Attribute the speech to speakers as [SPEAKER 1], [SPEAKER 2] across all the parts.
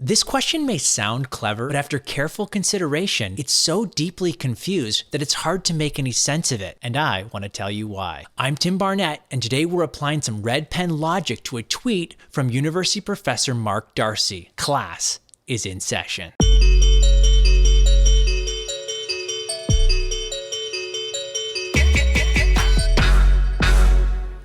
[SPEAKER 1] This question may sound clever, but after careful consideration, it's so deeply confused that it's hard to make any sense of it, and I want to tell you why. I'm Tim Barnett, and today we're applying some red pen logic to a tweet from University professor Mark Darcy. Class is in session.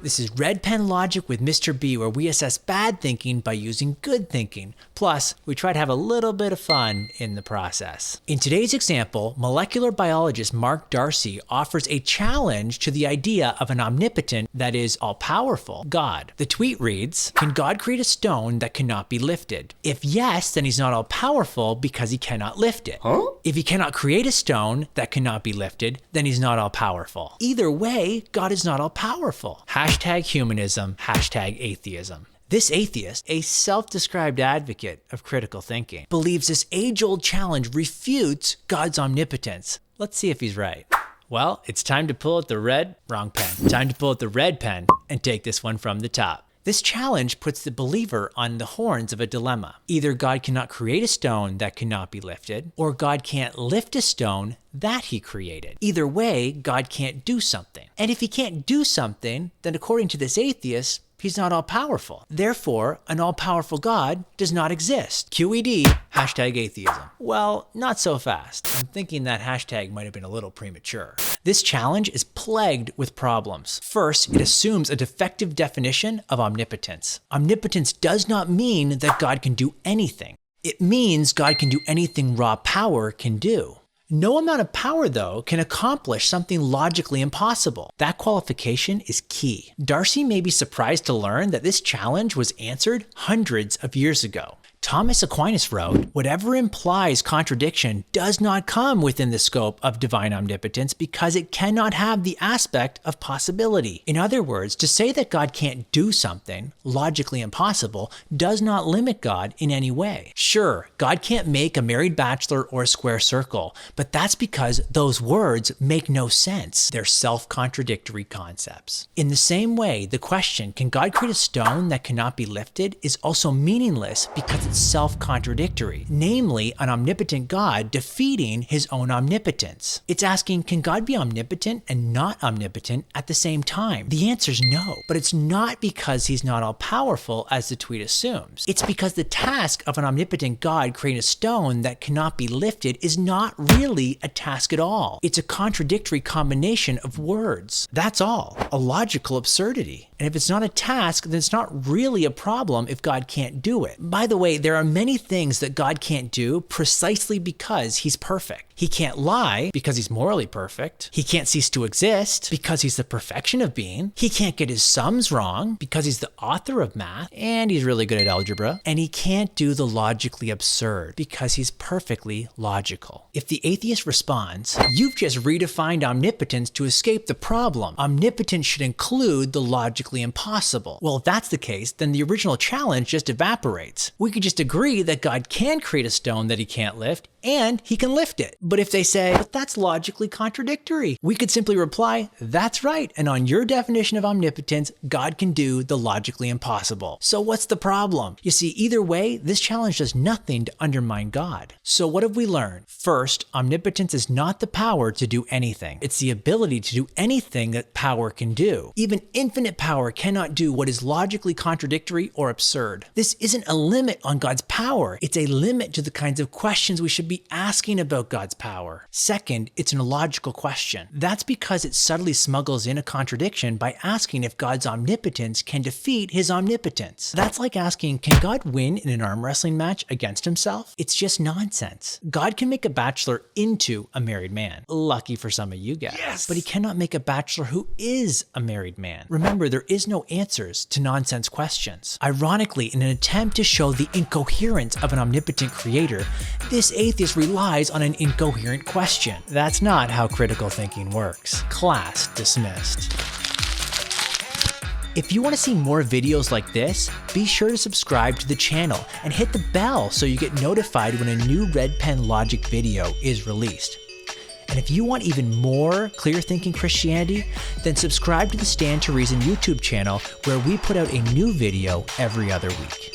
[SPEAKER 1] This is Red Pen Logic with Mr. B, where we assess bad thinking by using good thinking. Plus, we try to have a little bit of fun in the process. In today's example, molecular biologist Mark Darcy offers a challenge to the idea of an omnipotent, that is, all-powerful, God. The tweet reads, "Can God create a stone that cannot be lifted? If yes, then he's not all-powerful because he cannot lift it. If he cannot create a stone that cannot be lifted, then he's not all-powerful. Either way, God is not all-powerful." Hashtag humanism, hashtag atheism. This atheist, a self-described advocate of critical thinking, believes this age-old challenge refutes God's omnipotence. Let's see if he's right. Well, it's time to pull out the wrong pen. Time to pull out the red pen and take this one from the top. This challenge puts the believer on the horns of a dilemma. Either God cannot create a stone that cannot be lifted, or God can't lift a stone that he created. Either way, God can't do something. And if he can't do something, then according to this atheist, he's not all-powerful. Therefore, an all-powerful God does not exist. QED, hashtag atheism. Well, not so fast. I'm thinking that hashtag might have been a little premature. This challenge is plagued with problems. First, it assumes a defective definition of omnipotence. Omnipotence does not mean that God can do anything. It means God can do anything raw power can do. No amount of power, though, can accomplish something logically impossible. That qualification is key. Darcy may be surprised to learn that this challenge was answered hundreds of years ago. Thomas Aquinas wrote, "Whatever implies contradiction does not come within the scope of divine omnipotence because it cannot have the aspect of possibility." In other words, to say that God can't do something logically impossible does not limit God in any way. Sure, God can't make a married bachelor or a square circle, but that's because those words make no sense. They're self-contradictory concepts. In the same way, the question, can God create a stone that cannot be lifted, is also meaningless because it's self-contradictory, namely an omnipotent God defeating his own omnipotence. It's asking, can God be omnipotent and not omnipotent at the same time? The answer is no, but it's not because he's not all-powerful as the tweet assumes. It's because the task of an omnipotent God creating a stone that cannot be lifted is not really a task at all. It's a contradictory combination of words. That's all, a logical absurdity. And if it's not a task, then it's not really a problem if God can't do it. By the way, there are many things that God can't do precisely because he's perfect. He can't lie because he's morally perfect. He can't cease to exist because he's the perfection of being. He can't get his sums wrong because he's the author of math and he's really good at algebra. And he can't do the logically absurd because he's perfectly logical. If the atheist responds, "You've just redefined omnipotence to escape the problem. Omnipotence should include the logically impossible." Well, if that's the case, then the original challenge just evaporates. We could just agree that God can create a stone that he can't lift and he can lift it. But if they say, "But that's logically contradictory," we could simply reply, "That's right, and on your definition of omnipotence, God can do the logically impossible. So what's the problem?" You see, either way, this challenge does nothing to undermine God. So what have we learned? First, omnipotence is not the power to do anything. It's the ability to do anything that power can do. Even infinite power cannot do what is logically contradictory or absurd. This isn't a limit on God's power. It's a limit to the kinds of questions we should be asking about God's power. Second, it's an illogical question. That's because it subtly smuggles in a contradiction by asking if God's omnipotence can defeat his omnipotence. That's like asking, can God win in an arm wrestling match against himself? It's just nonsense. God can make a bachelor into a married man. Lucky for some of you guys. Yes! But he cannot make a bachelor who is a married man. Remember, there is no answers to nonsense questions. Ironically, in an attempt to show the incoherence of an omnipotent creator, this atheist relies on an incoherent question. That's not how critical thinking works. Class dismissed. If you want to see more videos like this, be sure to subscribe to the channel and hit the bell so you get notified when a new Red Pen Logic video is released. And if you want even more clear thinking Christianity, then subscribe to the Stand to Reason YouTube channel where we put out a new video every other week.